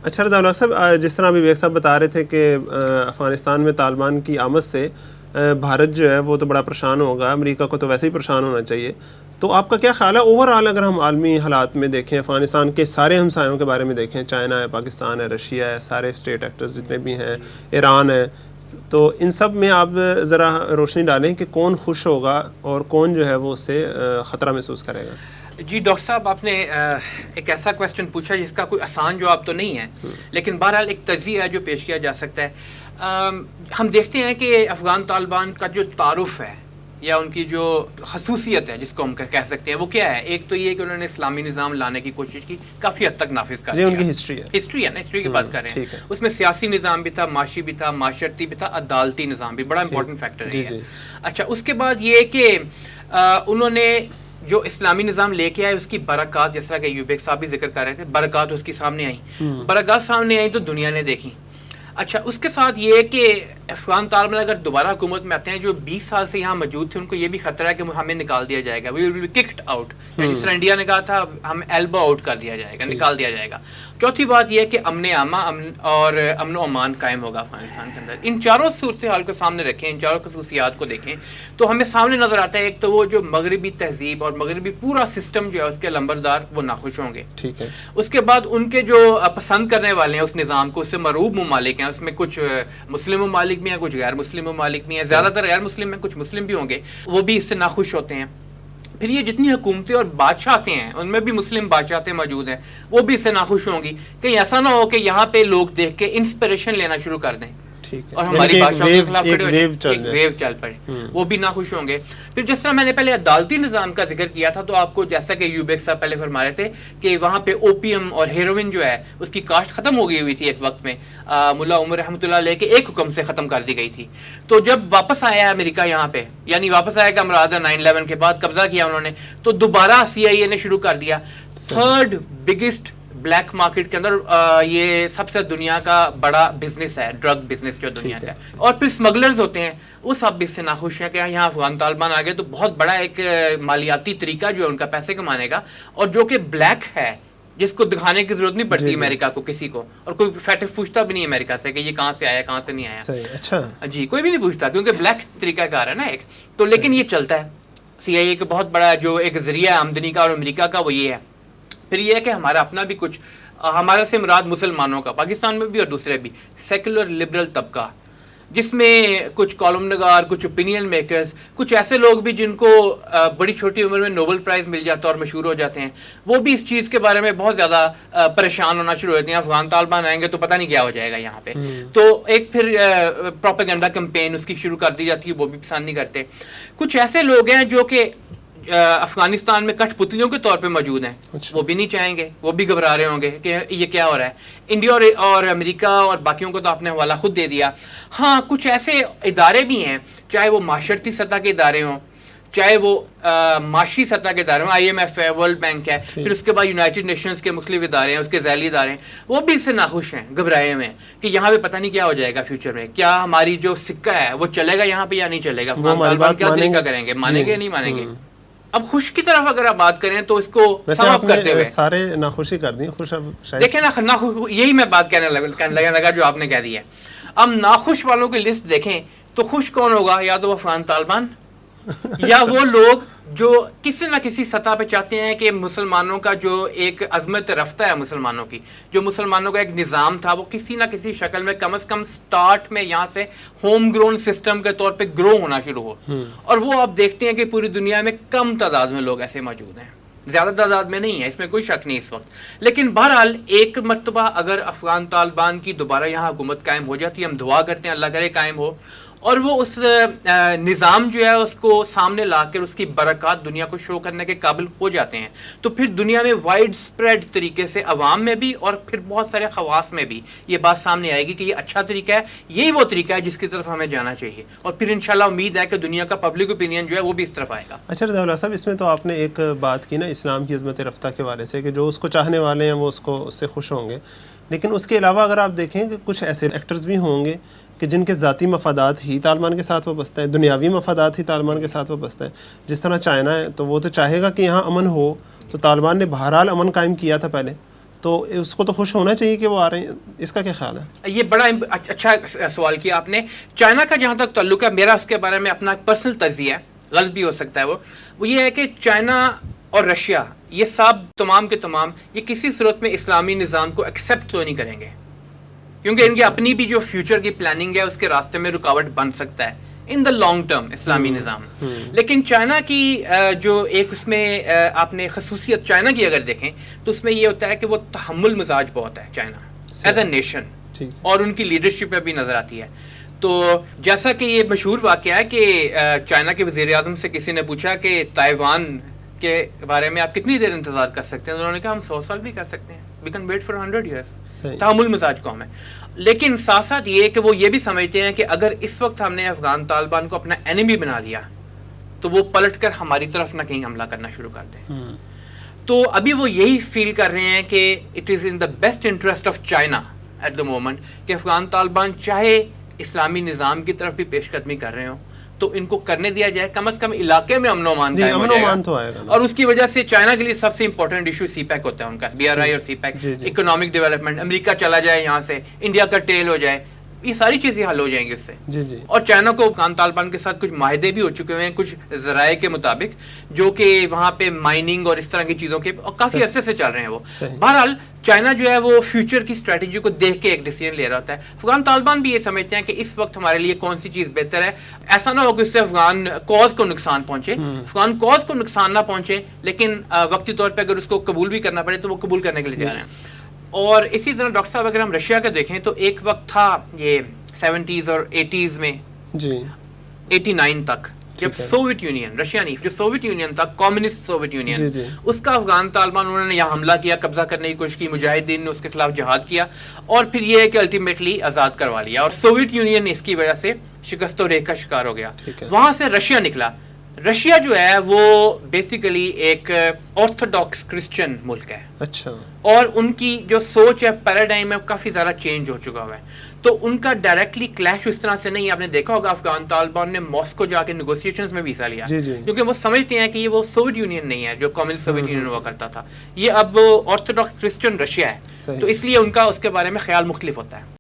اچھا رضا الحق صاحب، جس طرح ابھی ویک صاحب بتا رہے تھے کہ افغانستان میں طالبان کی آمد سے بھارت جو ہے وہ تو بڑا پریشان ہوگا، امریکہ کو تو ویسے ہی پریشان ہونا چاہیے، تو آپ کا کیا خیال ہے اوور آل اگر ہم عالمی حالات میں دیکھیں، افغانستان کے سارے ہمسایوں کے بارے میں دیکھیں، چائنا ہے، پاکستان ہے، رشیا ہے، سارے اسٹیٹ ایکٹرز جتنے بھی ہیں، ایران ہے، تو ان سب میں آپ ذرا روشنی ڈالیں کہ کون خوش ہوگا اور کون جو ہے وہ اس سے خطرہ محسوس کرے گا؟ جی ڈاکٹر صاحب، آپ نے ایک ایسا کویسچن پوچھا جس کا کوئی آسان جواب تو نہیں ہے، لیکن بہرحال ایک تجزیہ ہے جو پیش کیا جا سکتا ہے۔ ہم دیکھتے ہیں کہ افغان طالبان کا جو تعارف ہے یا ان کی جو خصوصیت ہے جس کو ہم کہہ سکتے ہیں وہ کیا ہے؟ ایک تو یہ کہ انہوں نے اسلامی نظام لانے کی کوشش کی، کافی حد تک نافذ کر دیا۔ ان کی ہسٹری ہے نا، ہسٹری کی بات کر رہے ہیں، اس میں سیاسی نظام بھی تھا، معاشی بھی تھا، معاشرتی بھی تھا، عدالتی نظام بھی، بڑا امپورٹنٹ فیکٹر ہے۔ اچھا، اس کے بعد یہ کہ انہوں نے جو اسلامی نظام لے کے آئے اس کی برکات، جس طرح کہ یوبیک صاحب بھی ذکر کر رہے تھے، برکات اس کی سامنے آئیں، برکات سامنے آئیں تو دنیا نے دیکھی۔ اچھا، اس کے ساتھ یہ کہ افغان طالبان اگر دوبارہ حکومت میں آتے ہیں، جو 20 سال سے یہاں موجود تھے، ان کو یہ بھی خطرہ ہے کہ ہمیں نکال دیا جائے گا، وی ول بی ککڈ آؤٹ، جس طرح انڈیا نے کہا تھا ہم ایلبو آؤٹ کر دیا جائے گا، نکال دیا جائے گا۔ چوتھی بات یہ کہ امن عامہ اور امن و امان قائم ہوگا افغانستان کے اندر۔ ان چاروں صورتحال کو سامنے رکھیں، ان چاروں خصوصیات کو دیکھیں تو ہمیں سامنے نظر آتا ہے ایک تو وہ جو مغربی تہذیب اور مغربی پورا سسٹم جو ہے اس کے لمبردار وہ ناخوش ہوں گے، ٹھیک ہے۔ اس کے بعد ان کے جو پسند کرنے والے ہیں اس نظام کو، اس سے مرعوب ممالک ہیں، اس میں کچھ مسلم ممالک بھی ہیں، کچھ غیر مسلم ممالک بھی ہیں، زیادہ تر غیر مسلم ہیں، کچھ مسلم بھی ہوں گے، وہ بھی اس سے ناخوش ہوتے ہیں۔ پھر یہ جتنی حکومتیں اور بادشاہتیں ہیں ان میں بھی مسلم بادشاہتیں موجود ہیں، وہ بھی اس سے ناخوش ہوں گی۔ کہیں ایسا نہ ہو کہ یہاں پہ لوگ دیکھ کے انسپریشن لینا شروع کر دیں اور ہماری بادشاہوں کے خلاف کھڑے ہو جائیں، ایک ویو چل پڑے، وہ بھی ناخوش ہوں گے۔ پھر جس طرح میں نے پہلے عدالتی نظام کا ذکر کیا تھا تو آپ کو جیسا کہ یوبیک صاحب پہلے فرما رہے تھے کہ وہاں پہ اوپیم اور ہیروئن جو ہے اس کی کاشت ختم ہو گئی ہوئی تھی ایک وقت میں، ملا عمر رحمۃ اللہ علیہ کے ایک حکم سے ختم کر دی گئی تھی۔ تو جب واپس آیا امریکہ یہاں پہ، یعنی واپس آیا کہ مراد 9/11 کے بعد قبضہ کیا انہوں نے، تو دوبارہ CIA نے شروع کر دیا۔ تھرڈ بگیسٹ بلیک مارکیٹ کے اندر یہ سب سے دنیا کا بڑا بزنس ہے، ڈرگ بزنس جو دنیا کا ہے۔ اور پھر اسمگلرز ہوتے ہیں، وہ سب بھی اس سے ناخوش ہیں کہ یہاں افغان طالبان آ گئے تو بہت بڑا ایک مالیاتی طریقہ جو ہے ان کا پیسے کمانے کا، اور جو کہ بلیک ہے، جس کو دکھانے کی ضرورت نہیں پڑتی امریکہ کو کسی کو، اور کوئی فیٹف پوچھتا بھی نہیں امریکہ سے کہ یہ کہاں سے آیا کہاں سے نہیں آیا۔ اچھا جی، کوئی بھی نہیں پوچھتا کیونکہ بلیک طریقہ کار ہے نا ایک تو، لیکن یہ چلتا ہے۔ CIA کا بہت بڑا جو ایک ذریعہ آمدنی کا اور امریکہ کا وہ یہ ہے۔ پھر یہ ہے کہ ہمارا اپنا بھی کچھ، ہمارے سے مراد مسلمانوں کا، پاکستان میں بھی اور دوسرے بھی، سیکولر لبرل طبقہ، جس میں کچھ کالم نگار، کچھ اوپینین میکرز، کچھ ایسے لوگ بھی جن کو بڑی چھوٹی عمر میں نوبل پرائز مل جاتا ہے اور مشہور ہو جاتے ہیں، وہ بھی اس چیز کے بارے میں بہت زیادہ پریشان ہونا شروع ہوتے ہیں، افغان طالبان آئیں گے تو پتہ نہیں کیا ہو جائے گا یہاں پہ۔ تو ایک پھر پروپیگنڈا کمپین اس کی شروع کر دی جاتی ہے، وہ بھی پسند نہیں کرتے۔ کچھ ایسے لوگ ہیں جو کہ افغانستان میں کٹھ پتلیوں کے طور پہ موجود ہیں، وہ بھی نہیں چاہیں گے، وہ بھی گھبرا رہے ہوں گے کہ یہ کیا ہو رہا ہے۔ انڈیا اور امریکہ اور باقیوں کو تو آپ نے حوالہ خود دے دیا۔ ہاں، کچھ ایسے ادارے بھی ہیں، چاہے وہ معاشرتی سطح کے ادارے ہوں، چاہے وہ معاشی سطح کے ادارے ہوں، IMF ہے، ورلڈ بینک ہے، پھر اس کے بعد یونائٹڈ نیشنز کے مختلف ادارے ہیں، اس کے ذیلی ادارے ہیں، وہ بھی اس سے ناخوش ہیں، گھبرائے ہوئے ہیں کہ یہاں پہ پتہ نہیں کیا ہو جائے گا فیوچر میں، کیا ہماری جو سکہ ہے وہ چلے گا یہاں پہ یا نہیں چلے گا، افغان طالبان کیا طریقہ کریں گے، مانیں گے یا نہیں مانیں گے۔ اب خوش کی طرف اگر آپ بات کریں تو اس کو سم اپ کرتے ہوئے سارے ناخوشی کر دیں، خوش اب دیکھیں نا، یہی میں بات کہنے لگا جو آپ نے کہہ دی ہے۔ اب ناخوش والوں کی لسٹ دیکھیں تو خوش کون ہوگا؟ یا تو افغان طالبان یا وہ لوگ جو کسی نہ کسی سطح پہ چاہتے ہیں کہ مسلمانوں کا جو ایک عظمت رفتہ ہے، مسلمانوں کی جو مسلمانوں کا ایک نظام تھا، وہ کسی نہ کسی شکل میں کم از کم سٹارٹ میں یہاں سے ہوم گرون سسٹم کے طور پہ گرو ہونا شروع ہو۔ اور وہ آپ دیکھتے ہیں کہ پوری دنیا میں کم تعداد میں لوگ ایسے موجود ہیں، زیادہ تعداد میں نہیں ہے، اس میں کوئی شک نہیں اس وقت۔ لیکن بہرحال ایک مرتبہ اگر افغان طالبان کی دوبارہ یہاں حکومت قائم ہو جاتی ہے، ہم دعا کرتے ہیں اللہ کرے قائم ہو، اور وہ اس نظام جو ہے اس کو سامنے لا کر اس کی برکات دنیا کو شو کرنے کے قابل ہو جاتے ہیں، تو پھر دنیا میں وائڈ سپریڈ طریقے سے عوام میں بھی اور پھر بہت سارے خواص میں بھی یہ بات سامنے آئے گی کہ یہ اچھا طریقہ ہے، یہی وہ طریقہ ہے جس کی طرف ہمیں جانا چاہیے، اور پھر انشاءاللہ امید ہے کہ دنیا کا پبلک اوپینین جو ہے وہ بھی اس طرف آئے گا۔ اچھا رضا اللہ صاحب، اس میں تو آپ نے ایک بات کی نا اسلام کی عظمت رفتہ کے حوالے سے کہ جو اس کو چاہنے والے ہیں وہ اس سے خوش ہوں گے، لیکن اس کے علاوہ اگر آپ دیکھیں کہ کچھ ایسے ایکٹرز بھی ہوں گے کہ جن کے ذاتی مفادات ہی طالبان کے ساتھ وابستہ ہیں، دنیاوی مفادات ہی طالبان کے ساتھ وابستہ ہیں۔ جس طرح چائنا ہے تو وہ تو چاہے گا کہ یہاں امن ہو، تو طالبان نے بہرحال امن قائم کیا تھا پہلے، تو اس کو تو خوش ہونا چاہیے کہ وہ آ رہے ہیں. اس کا کیا خیال ہے؟ یہ بڑا اچھا سوال کیا آپ نے. چائنا کا جہاں تک تعلق ہے، میرا اس کے بارے میں اپنا پرسنل تجزیہ ہے، غلط بھی ہو سکتا ہے وہ یہ ہے کہ چائنا اور رشیا یہ سب تمام کے تمام یہ کسی صورت میں اسلامی نظام کو ایکسیپٹ تو نہیں کریں گے، کیونکہ ان کی اپنی بھی جو فیوچر کی پلاننگ ہے اس کے راستے میں رکاوٹ بن سکتا ہے ان دا لانگ ٹرم اسلامی نظام. لیکن چائنا کی جو ایک اس میں آپ نے خصوصیت چائنا کی اگر دیکھیں تو اس میں یہ ہوتا ہے کہ وہ تحمل مزاج بہت ہے چائنا ایز اے نیشن، اور ان کی لیڈرشپ میں بھی نظر آتی ہے. تو جیسا کہ یہ مشہور واقعہ ہے کہ چائنا کے وزیر اعظم سے کسی نے پوچھا کہ تائیوان کے بارے میں آپ کتنی دیر انتظار کر سکتے ہیں، انہوں نے کہا ہم 100 سال بھی کر سکتے ہیں، we can wait for 100 years. تحمل مزاج قوم ہے. لیکن ساتھ ساتھ یہ کہ وہ یہ بھی سمجھتے ہیں کہ اگر اس وقت ہم نے افغان طالبان کو اپنا اینیمی بنا لیا تو وہ پلٹ کر ہماری طرف نہ کہیں حملہ کرنا شروع کر دیں. تو ابھی وہ یہی فیل کر رہے ہیں کہ it is in the best interest of China at the moment کہ افغان طالبان چاہے اسلامی نظام کی طرف بھی پیش قدمی کر رہے ہوں تو ان کو کرنے دیا جائے، کم از کم علاقے میں امن و امان قائم ہو جائے گا. اور اس کی وجہ سے چائنا کے لیے سب سے امپورٹنٹ ایشو سی پیک ہوتا ہے ان کا، BRI اور سی پیک، اکنامک ڈیولپمنٹ، امریکہ چلا جائے یہاں سے، انڈیا کا ٹیل ہو جائے، یہ ساری چیزیں حل ہو جائیں گی اس سے. اور چائنا کو افغان طالبان کے ساتھ کچھ معاہدے بھی ہو چکے ہوئے ہیں کچھ ذرائع کے مطابق، جو کہ وہاں پہ مائننگ اور اس طرح کی چیزوں کے کافی عرصے سے چل رہے ہیں وہ. بہرحال چائنا جو ہے وہ فیوچر کی اسٹریٹجی کو دیکھ کے ایک ڈیسیژن لے رہا ہوتا ہے. افغان طالبان بھی یہ سمجھتے ہیں کہ اس وقت ہمارے لیے کون سی چیز بہتر ہے، ایسا نہ ہو کہ اس سے افغان کاز کو نقصان پہنچے. افغان کاز کو نقصان نہ پہنچے لیکن وقتی طور پہ اگر اس کو قبول بھی کرنا پڑے تو وہ قبول کرنے کے لیے تیار ہیں. اور اسی طرح ڈاکٹر صاحب اگر ہم رشیا کا دیکھیں تو ایک وقت تھا یہ 70s اور 80s میں 89 تک جب سوویت یونین، رشیا نہیں، جو سوویت یونین تھا، کمیونسٹ سوویت یونین، اس کا افغان طالبان انہوں نے یہاں حملہ کیا، قبضہ کرنے کی کوشش کی، مجاہدین نے اس کے خلاف جہاد کیا اور پھر یہ ہے کہ الٹیمیٹلی آزاد کروا لیا. اور سوویت یونین اس کی وجہ سے شکست و ریخ کا شکار ہو گیا. وہاں سے رشیا نکلا. رشیا جو ہے وہ بیسیکلی ایک آرتھوڈاکس کرسچن ملک ہے. اچھا. اور ان کی جو سوچ ہے، پیراڈائم ہے، کافی زیادہ چینج ہو چکا ہوا ہے. تو ان کا ڈائریکٹلی کلیش اس طرح سے نہیں. آپ نے دیکھا ہوگا افغان طالبان نے ماسکو جا کے نیگوسیشنز میں بھی حصہ لیا، کیونکہ وہ سمجھتے ہیں کہ یہ وہ سوویت یونین نہیں ہے جو کمیونسٹ سوویت یونین ہوا کرتا تھا، یہ اب آرتھوڈاکس کرسچن رشیا ہے. تو اس لیے ان کا اس کے بارے میں خیال مختلف ہوتا ہے.